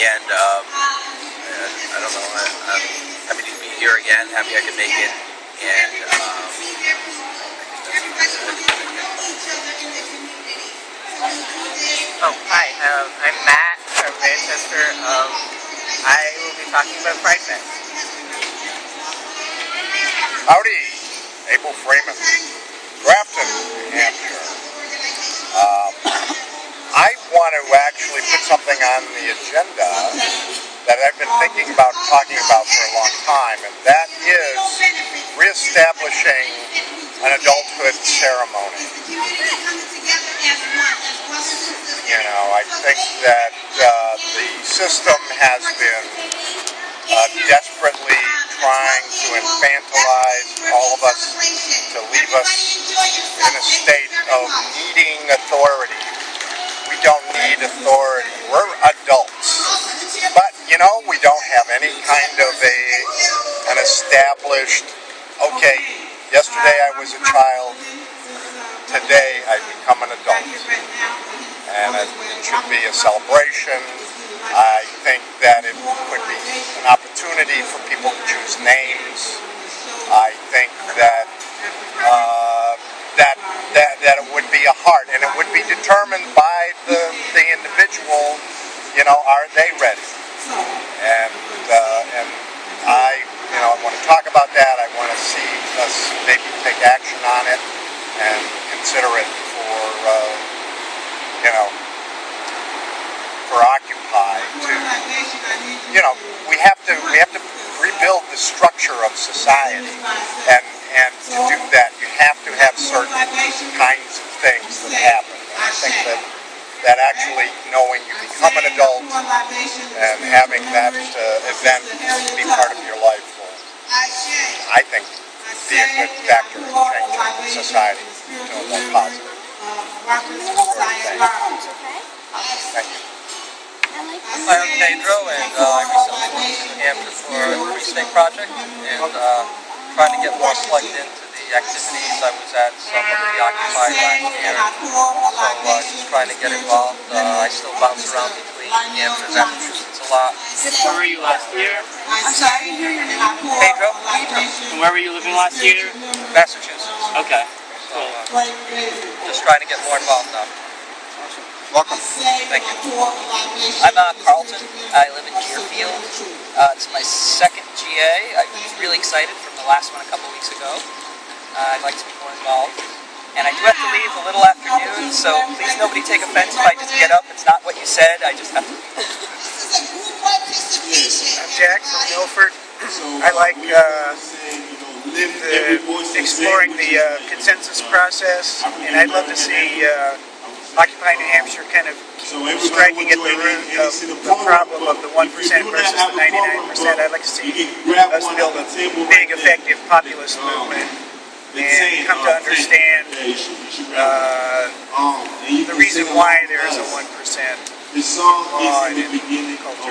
and I don't know, I'm happy to be here again, happy I could make it, and Oh, hi, I'm Matt from Manchester. I will be talking about Pride Fest. Howdy, Abel Freeman, Grafton, New Hampshire. I want to actually put something on the agenda that I've been thinking about talking about for a long time, and that is reestablishing an adulthood ceremony. You know, I think that the system has been desperately trying to infantilize all of us, to leave us in a state of needing authority. We don't need authority. We're adults. But, you know, we don't have any kind of an established, okay, yesterday I was a child, today I become an adult. And it should be a celebration. I think that it could be an opportunity for people to choose names. I think that that it would be a heart, and it would be determined by the individual. You know, are they ready? And I, you know, I want to talk about that. I want to see us maybe take action on it and consider it for, you know, for Occupy. To, you know, we have to rebuild the structure of society, and to do that, you have to have certain kinds of things that happen. And I think that actually knowing you become an adult and having that event be part of your life will, I think, be a good factor in changing society to a more positive thing. Thank you. Hi, I'm Pedro, and I recently moved to New Hampshire for a three-state project, and trying to get more plugged into the activities. I was at some of the Occupy last year, so just trying to get involved. I still bounce around between New Hampshire and Massachusetts a lot. Where were you last year? I'm sorry, Pedro? And where were you living last year? Massachusetts. Okay. So, just trying to get more involved now. Welcome. Thank you. I'm Carlton. I live in Deerfield. It's my second GA. I was really excited from the last one a couple weeks ago. I'd like to be more involved. And I do have to leave a little after noon, so please nobody take offense if I just get up. It's not what you said. I just have to leave. I'm Jack from Milford. I like exploring the consensus process, and I'd love to see Occupy New Hampshire kind of striking at the root of the problem of the 1% versus the 99%. I'd like to see us build a big, effective populist movement and come to understand the reason why there is a 1% law in culture.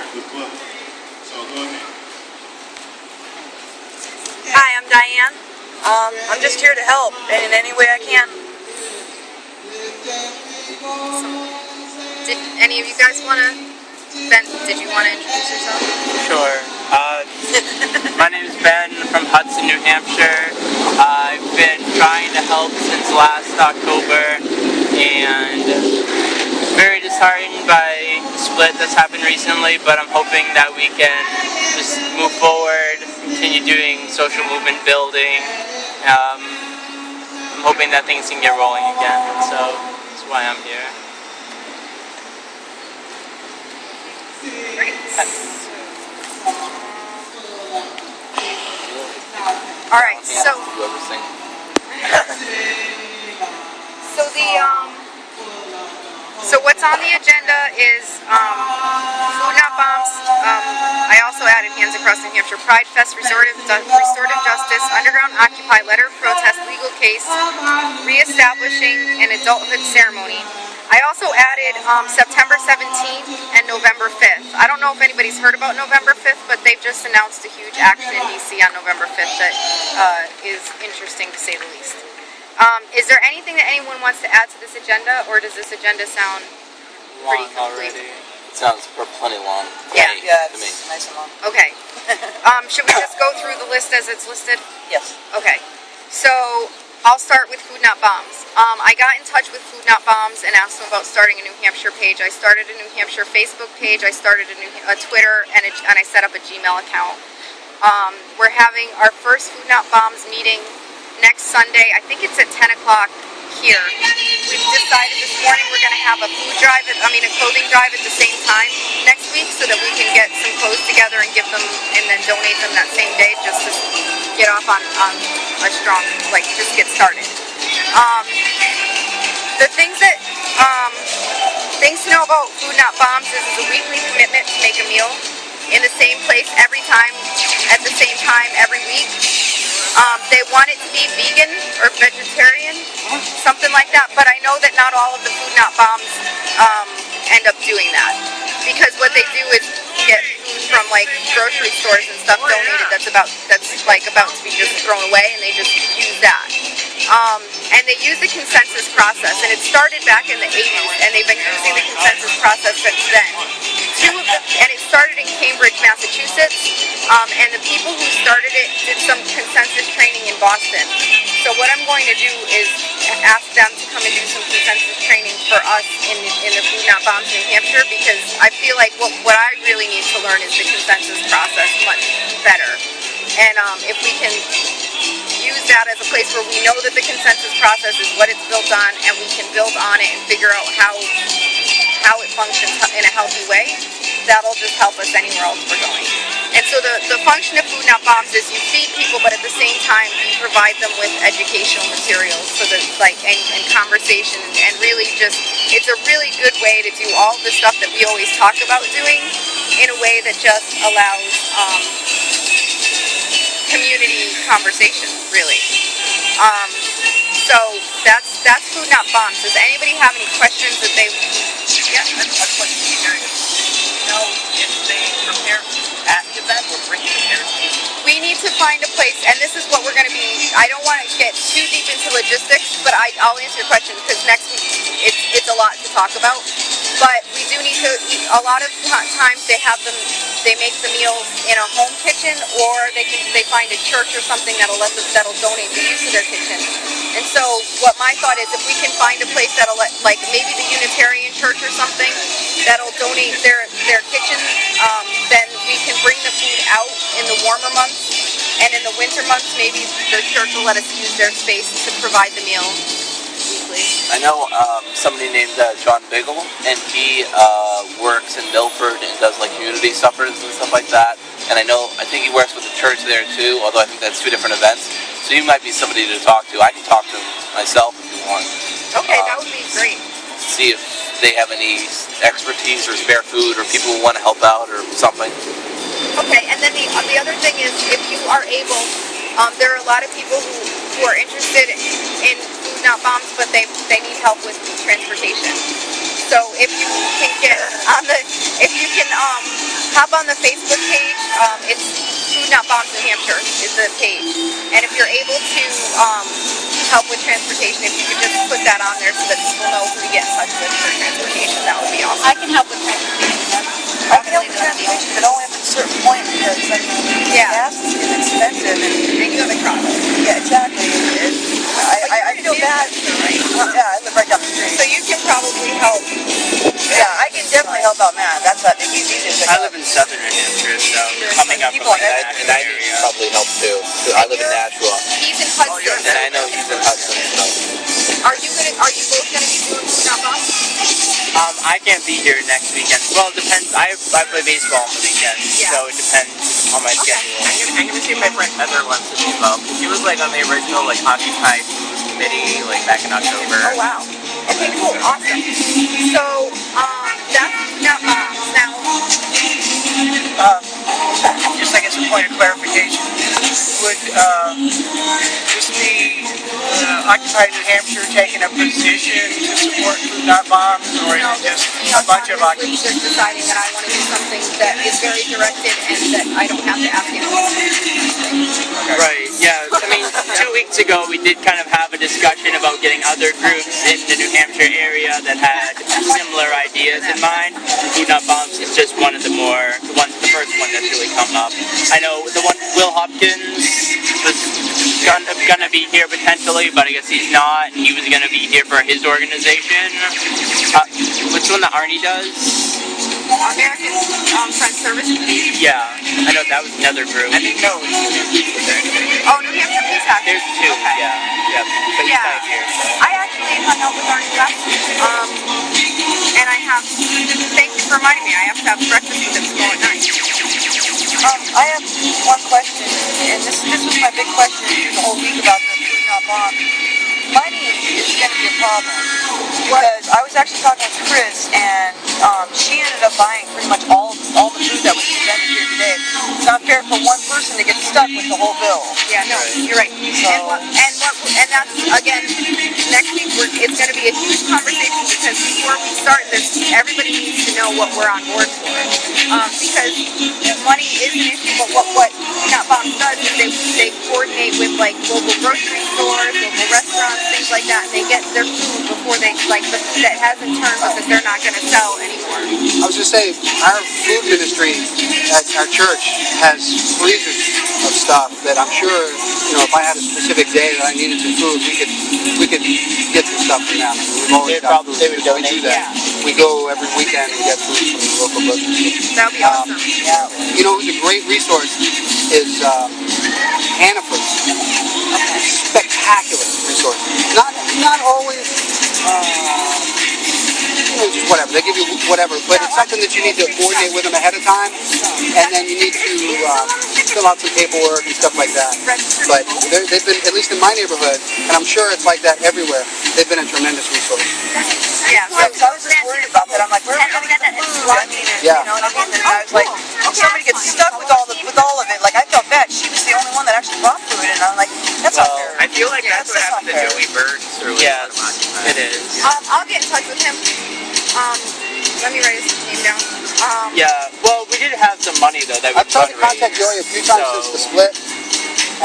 Hi, I'm Diane. I'm just here to help in any way I can. Did any of you guys want to, Ben, did you want to introduce yourself? Sure. My name is Ben from Hudson, New Hampshire. I've been trying to help since last October, and very disheartened by the split that's happened recently, but I'm hoping that we can just move forward, continue doing social movement building. I'm hoping that things can get rolling again, so that's why I'm here. All right, so what's on the agenda is food not bombs. I also added Hands Across New Hampshire Pride Fest, restorative justice, underground Occupy letter of protest, legal case, reestablishing an adulthood ceremony. I also added September 17th and November 5th. I don't know if anybody's heard about November 5th, but they've just announced a huge action in DC on November 5th that is interesting to say the least. Is there anything that anyone wants to add to this agenda, or does this agenda sound pretty complete? Already. Sounds plenty long. Yeah. Yeah, To me. it's nice and long. Okay. Should we just go through the list as it's listed? Yes. Okay. So I'll start with Food Not Bombs. I got in touch with Food Not Bombs and asked them about starting a New Hampshire page. I started a New Hampshire Facebook page. I started a Twitter, and I set up a Gmail account. We're having our first Food Not Bombs meeting next Sunday. I think it's at 10 o'clock here. We've decided this morning we're going to have a clothing drive at the same time next week so that we can get some clothes together and give them and then donate them that same day just to get off on a strong, just get started. The things to know about Food Not Bombs is it's a weekly commitment to make a meal in the same place every time, at the same time every week. They want it to be vegan or vegetarian, something like that, but I know that not all of the Food Not Bombs end up doing that, because what they do is get food from grocery stores and stuff donated that's about to be just thrown away, and they just use that. And they use the consensus process, and it started back in the 80s, and they've been using the consensus process since then. And it started in Cambridge, Massachusetts, and the people who started it did some consensus training in Boston. So what I'm going to do is ask them to come and do some consensus training for us in the Food Not Bombs New Hampshire, because I feel like what I really need to learn is the consensus process much better. And if we can use that as a place where we know that the consensus process is what it's built on, and we can build on it and figure out how it functions in a healthy way, that'll just help us anywhere else we're going. And so the function of Food Not Bombs is you feed people, but at the same time you provide them with educational materials, so that and conversation, and really just, it's a really good way to do all the stuff that we always talk about doing in a way that just allows community conversation, really. So that's Food Not Bombs. Does anybody have any questions that they? Yeah, a question to you guys. Do you know if they prepare at the event or bring prepared food? We need to find a place, and this is what we're going to be. I don't want to get too deep into logistics, but I'll answer your question, because next week it's a lot to talk about. But we do need to. A lot of times they make the meals in a home kitchen, or they find a church or something that'll donate the use of their kitchen. And so what my thought is, if we can find a place that'll maybe the Unitarian Church or something that'll donate their kitchen, then we can bring the food out in the warmer months, and in the winter months maybe the church will let us use their space to provide the meal weekly. I know somebody named John Biggle, and he works in Milford and does community suppers and stuff like that. And I think he works with the church there too, although I think that's two different events. So you might be somebody to talk to. I can talk to him myself if you want. Okay, that would be great. See if they have any expertise or spare food, or people who want to help out or something. Okay, and then the other thing is, if you are able, there are a lot of people who are interested in Food Not Bombs, but they need help with transportation. So if you can hop on the Facebook page, it's Food Not Bombs New Hampshire is the page, and if you're able to help with transportation, if you could just put that on there so that people know who to get in touch with for transportation, that would be awesome. I can help with transportation. I can help with transportation, but only up to a certain point, because gas is expensive, And you have a cross. yeah, exactly. I feel bad. Yeah, I live right down the street. So you can probably help. Yeah, I can definitely help out Matt. That's not he's easy to I live in southern New Hampshire, so coming up People from in that, and I need to probably help too. I live in Nashua, He's in Hudson. and I know he's in Hudson. So Are you both gonna be doing Food Not Bombs? I can't be here next weekend. Well, it depends. I play baseball on the weekends, Yeah. so it depends on my schedule. I'm gonna see if my friend Heather wants to be involved. She was on the original Occupy Food Committee back in October. Oh wow. Okay, cool, awesome. So that's Food Not Bombs. Now, Just I guess a point of clarification. Would this be Occupy New Hampshire taking a position to support Food Not Bombs, or is it just a bunch of occupiers? just deciding that I want to do something that is very directed and that I don't have to ask anyone. Right. Yeah. I mean, 2 weeks ago, we did kind of have a discussion about getting other groups in the New Hampshire area that had similar ideas in mind. Food Not Bombs is just one of the first one that's really come up. I know the one, Will Hopkins was gonna be here potentially, but I guess he's not. He was gonna be here for his organization. What's the one that Arnie does? American Friends Service. Yeah, I know that was another group. I didn't know it was New Hampshire. Oh, New Hampshire Peace Act. There's two, Okay. yeah. But he's Yeah. not here. I actually hung out with Arnie last week. And I have, thank you for reminding me, I have to have breakfast with him tomorrow night. I have one question, and this was my big question the whole week about the Food Not Bomb. Money is going to be a problem because I was actually talking with Chris, and she ended up buying pretty much all the food that was presented here today. It's not fair for one person to get stuck with the whole bill. Yeah, no, you're right. And that's, again, next week it's going to be a huge conversation because before we start this, everybody needs to know what we're on board for. Because money is an issue, but what Not Bombs does is they coordinate with like local grocery stores, local restaurants, things like that, and they get their food before they, like, the food that hasn't turned up that they're not going to sell anymore. I was just saying, our food ministry at our church has freezers of stuff that I'm sure, if I had a specific day that I needed some food, we could get some stuff from them. We've always got food. They would donate. We do that. Yeah. We go every weekend and get food from the local grocery store. That would be awesome. You know who's a great resource is Hannaford's. Spectacular resource. Not always, whatever. They give you whatever, but it's something that you need to coordinate with them ahead of time, and then you need to fill out some paperwork and stuff like that. But they've been, at least in my neighborhood, and I'm sure it's like that everywhere, they've been a tremendous resource. Yeah, So I was just worried about that. I'm like, where are we going to get that food? I mean, Yeah. you know what I mean? And I was like, if somebody gets stuck with all of it, like I felt bad. She was the only one that actually brought food, and I'm like, that's not fair. I feel like that's what That's happened to not fair. Joey Burns earlier. Yes, it is. I'll get in touch with him. Let me write his name down. Yeah, well, we did have some money though that we I've tried to contact Joey a few times since the split,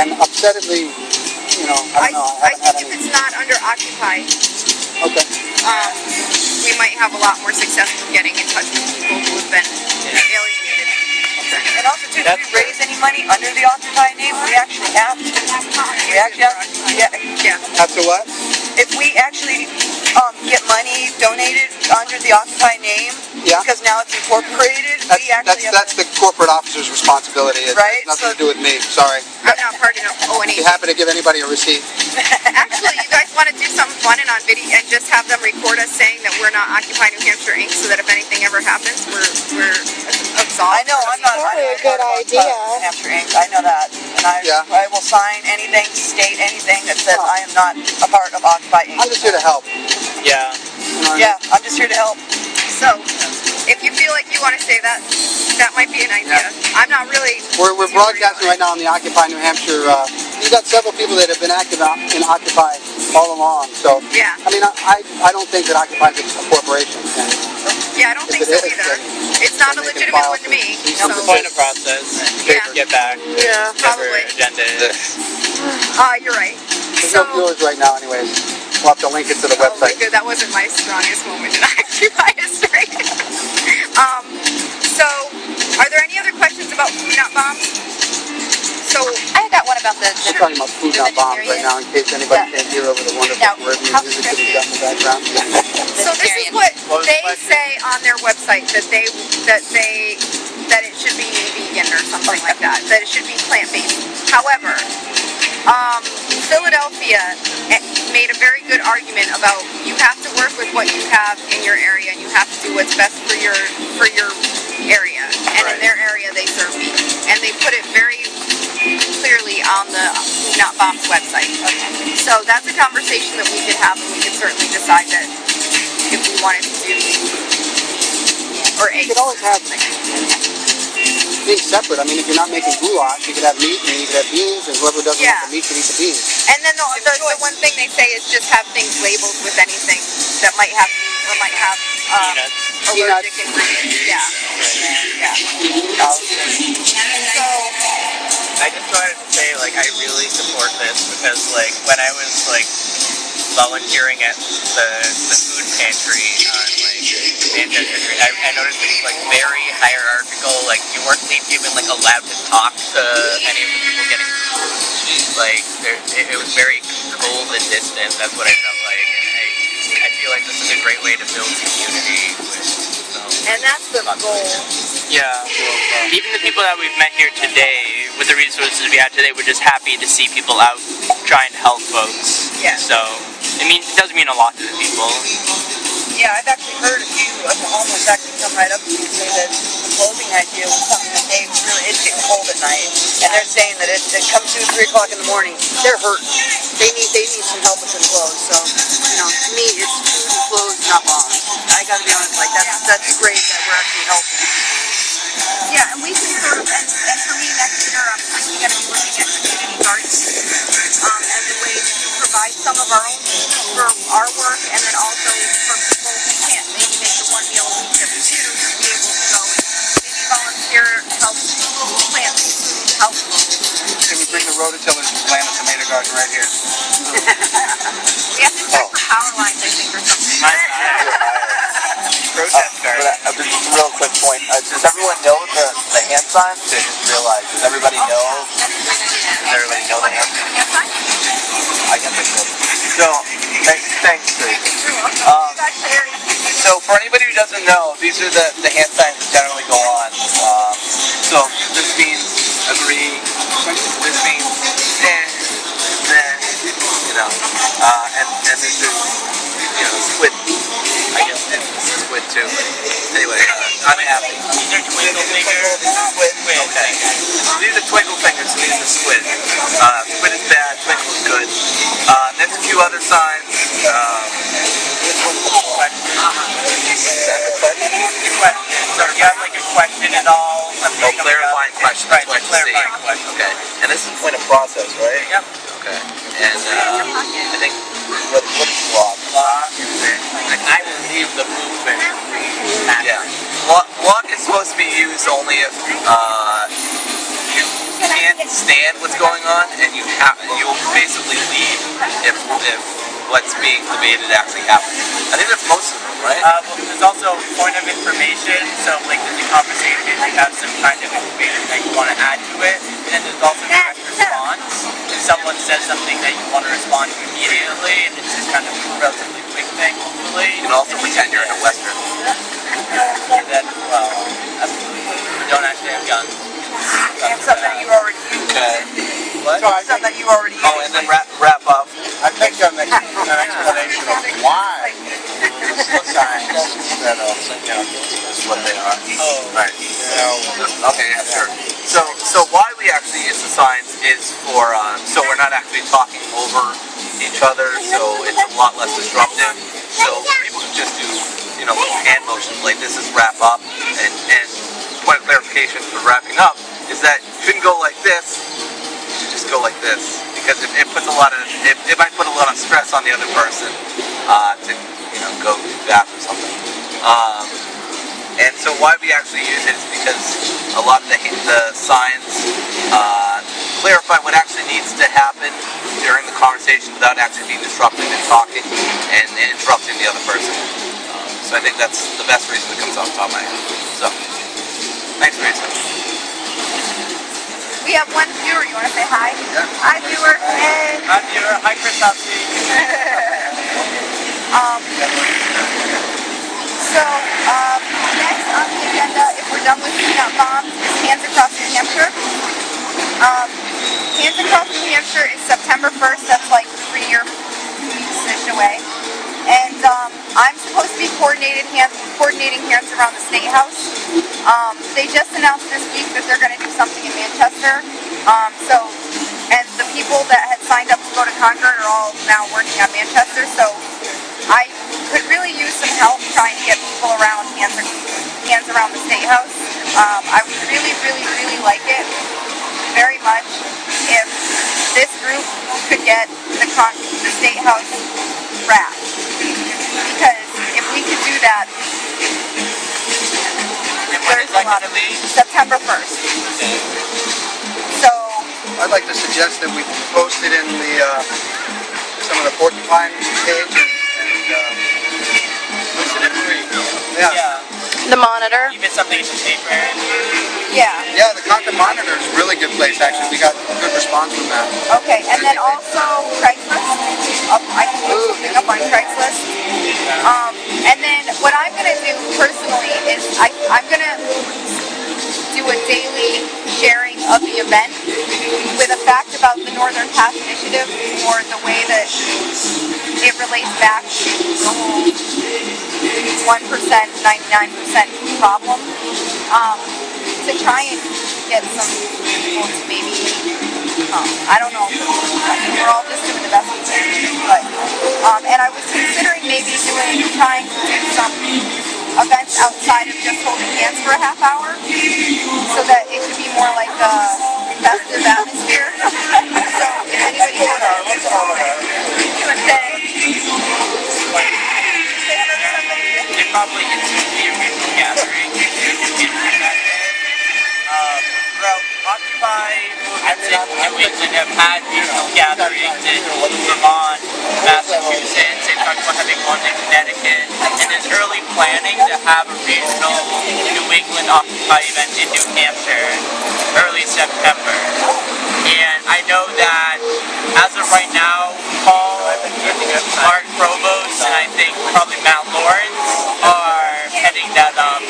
and upsettedly, I don't know, I haven't had think if any. it's not under Occupy, Okay. we might have a lot more success with getting in touch with people who have been alienated. And also, too, if we raise any money under the Occupy name, we actually have to. We actually have to. Yeah. After what? If we actually get money donated under the Occupy name, Yeah. because now it's incorporated, we actually have That's the corporate officer's responsibility. It Right, has nothing so- to do with me. Sorry. I'm not part of Be O&H. happy to give anybody a receipt. Actually, you guys want to do something fun and on video and just have them record us saying that we're not Occupy New Hampshire Inc. so that if anything ever happens, we're absolved. I know, I'm not. Probably a I'm good not idea. New Hampshire Inc. I know that, and I will sign anything, state anything that says I am not a part of Occupy Inc. I'm just here to help. Yeah. Yeah, I'm just here to help. So, if you feel like you want to say that, that might be an idea. I'm not really. We're broadcasting right now on the Occupy New Hampshire. You've got several people that have been active in Occupy all along. So, Yeah. I mean, I don't think that Occupy is a corporation. And Yeah, I don't think if so it is, either. then It's not a they can legitimate file one to me. some So, Point of process and Yeah. get back. Yeah, whatever probably. agenda is. You're right. there's So, no viewers right now, anyways. We'll have to link it to the oh my website. God, that wasn't my strongest moment in Occupy history. So, are there any other questions about Food Not Bombs? So, I got one about the. We're talking about Food Not Bombs right now, in case anybody can't hear over the wonderful Now, Caribbean how music that we've got in the background. So this is what What was the they question? say on their website that it should be vegan or something like that. That it should be plant-based. However, Philadelphia made a very good argument about you have to work with what you have in your area and you have to do what's best for your area. And in their area they serve meat. And they put it very clearly on the Food Not Bombs website. So that's a conversation that we could have and we could certainly decide that if we wanted to do or eggs. You could always have things separate. I mean, if you're not making goulash, you could have meat and you could have beans, and whoever doesn't Yeah. want the meat can eat the beans. And then the one thing they say is just have things labeled with anything that might have meat or might have allergic ingredients. Yeah. Yeah. I just wanted to say, like, I really support this because, like, when I was, like, volunteering at the food pantry on, like, Manchester Street, I noticed it was, like, very hierarchical. Like, you weren't even, like, allowed to talk to any of the people getting food. Like, it was very cold and distant. That's what I felt like. And I feel like this is a great way to build community. And that's the goal. Yeah. Even the people that we've met here today, with the resources we have today, we're just happy to see people out trying to help folks. Yeah. So, it does mean a lot to the people. Yeah, I've actually heard a few of the homeless actually come right up to me and say that the clothing idea was something that they really, it's getting cold at night, and they're saying that it comes to 3 o'clock in the morning, they're hurting. They need some help with their clothes. So, you know, to me, it's food and clothes, not bombs. I gotta be honest, like that's great that we're actually helping. Yeah, and we can sort of, and for me next year, I'm really going to be looking at community gardens as a way to provide some of our own food for our work, and then also for people who can't maybe make the one meal a week that we do, to be able to go and maybe volunteer, help plant some food, help. Can we bring the rototillers and plant a tomato garden right here? We have to check for power lines, I think, or something. Protest garden. Just a real quick point. Does everyone know the hand signs? I just realized. Does everybody know? Does everybody know the hand signs? I guess I should. So, thanks, Grace. So, for anybody who doesn't know, these are the hand signs that generally go on. So, this means agree. This means then, and this is, squid. I guess this is squid too. Anyway, I'm happy. These are twinkle fingers. Squid. Okay. These are twinkle fingers, so these are squid. Squid is bad, twinkle is good. There's a few other signs. Question. So if you have like a question at all, Clarifying question. Right, clarifying question. Okay. And this is a point of process, right? Yep. Okay. And I think what is block? Block is it. Like, I believe the movement. Yeah. Block is supposed to be used only if you can't stand what's going on, and you'll basically leave if what's being debated actually happens. I think that's most of them, right? Well, there's also point of information. So, like, there's a conversation, you have some kind of information that you want to add to it. And then there's also direct response. If someone says something that you want to respond to immediately, and it's just kind of a relatively quick thing, hopefully. You can also pretend you're in a Western. Or that, well, we don't actually have guns. And something that you already used. What? Something that you already used. Oh, and then wrap up. I think an explanation of why the signs instead of, What they are. Oh. Right. Okay, yeah, sure. So why we actually use the signs is for so we're not actually talking over each other, so it's a lot less disruptive. So people can just do little hand motions like this is wrap up, and point of clarification for wrapping up is that you shouldn't go like this. You should just go like this, because it puts a lot of it might put a lot of stress on the other person to go too fast or something. And so why we actually use it is because a lot of the signs clarify what actually needs to happen during the conversation without actually being disruptive and talking and interrupting the other person. So I think that's the best reason that comes off the top of my head. So, thanks, Teresa. We have one viewer. You want to say hi? Yeah. Hi, viewer. Hey. Hi, viewer. Hi, Chris Hopsy. Next on the agenda, if we're done with peanut bombs, is Hands Across New Hampshire. Hands Across New Hampshire is September 1st. That's like 3 or 2 weeks-ish away. And I'm supposed to be coordinating hands around the State House. They just announced this week that they're going to do something in Manchester. And the people that had signed up to go to Concord are all now working on Manchester. So I could really use some help trying to get people around hands around the State House. I would really, really, really like it very much if this group could get the State House wrapped. Because if we could do that, And when is that going to be? September 1st. So I'd like to suggest that we post it in the some of the porcupine page and Listen to free. yeah. The Monitor. Even something in the paper. Yeah. Yeah, the Concord Monitor is a really good place, actually. We got a good response from that. Okay, and then also Craigslist. I can put something up on Craigslist. And then what I'm going to do personally is I'm going to do a daily sharing of the event with a fact about the Northern Path Initiative or the way that it relates back to the whole 1%, 99% problem, to try and get some people to maybe, I don't know, we're all just doing the best we can, but, and I was considering maybe trying to do some events outside of just holding hands for a half hour, so that it could be more like a festive atmosphere. So if anybody has It probably gets to be a regional gathering. Occupy movements in New England have had regional gatherings in Vermont, Massachusetts. They've talked about having one in Connecticut, and there's early planning to have a regional New England Occupy event in New Hampshire early September. And I know that as of right now, Paul, Mark Provost, and I think probably Matt Lawrence are heading that up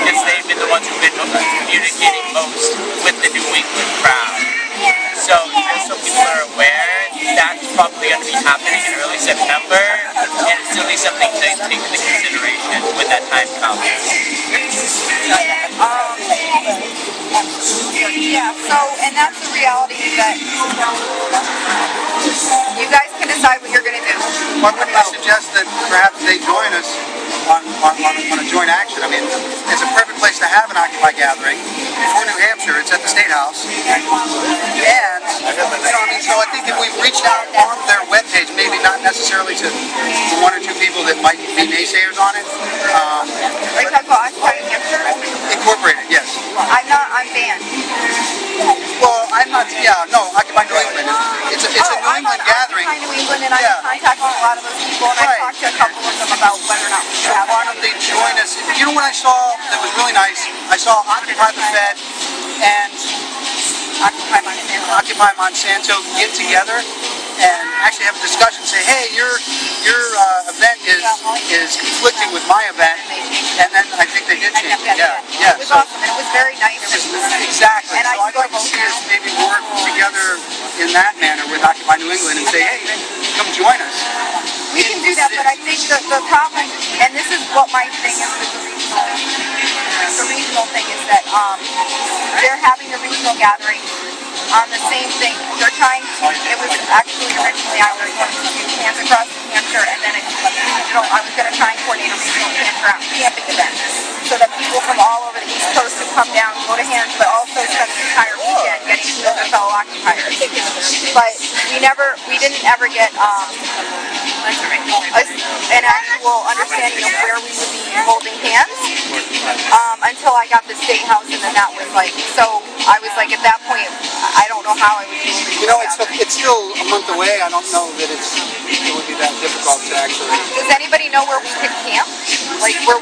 because they've been the ones who've been communicating most with the New England crowd. So just so people are aware, that's probably going to be happening in early September, and it's certainly something to take into consideration when that time comes. yeah, so, and that's the reality that you guys can decide what you're going to do. Why wouldn't I suggest that perhaps they join us on a joint action? I mean, it's a perfect place to have an Occupy gathering for New Hampshire. It's at the State House. And, I mean, so I think if we reached out on their webpage, maybe not necessarily to one or two people that might be naysayers on it. Are you talking about Occupy New Hampshire? Incorporated, yes. I'm banned. Well, I'm not, Occupy New England. It's a New England gathering. I'm on Occupy New England, and I'm in contact with a lot of those people, and I talked to a couple of them about whether or not we should have Why don't they join us? You know what I saw that was really nice? I saw Occupy the Fed and Occupy Monsanto get together and actually have a discussion. Say, hey, your event is conflicting with my event, and then I think they did change it. Yeah. It was awesome, and it was very nice. Exactly. And so I'd like to see us maybe work together in that manner with Occupy New England and say, hey, come join us. We can do that, but I think that the problem, and this is what my thing is with the regional thing is that they're having a regional gathering on the same thing. They're trying to, it was actually originally I was going to do Hands Across New Hampshire, and then I was going to try and coordinate a regional camping event so that people from all over the East Coast could come down, go to Hands, but also spend the entire weekend getting to know their fellow occupiers. But we didn't ever get an actual understanding of where we would be holding hands until I got the State House, and then that was like, so I was like, at that point, I don't know how I would be able to do that. It's still a month away. I don't know that it would be that difficult to actually. Does anybody know where we could camp? Like, where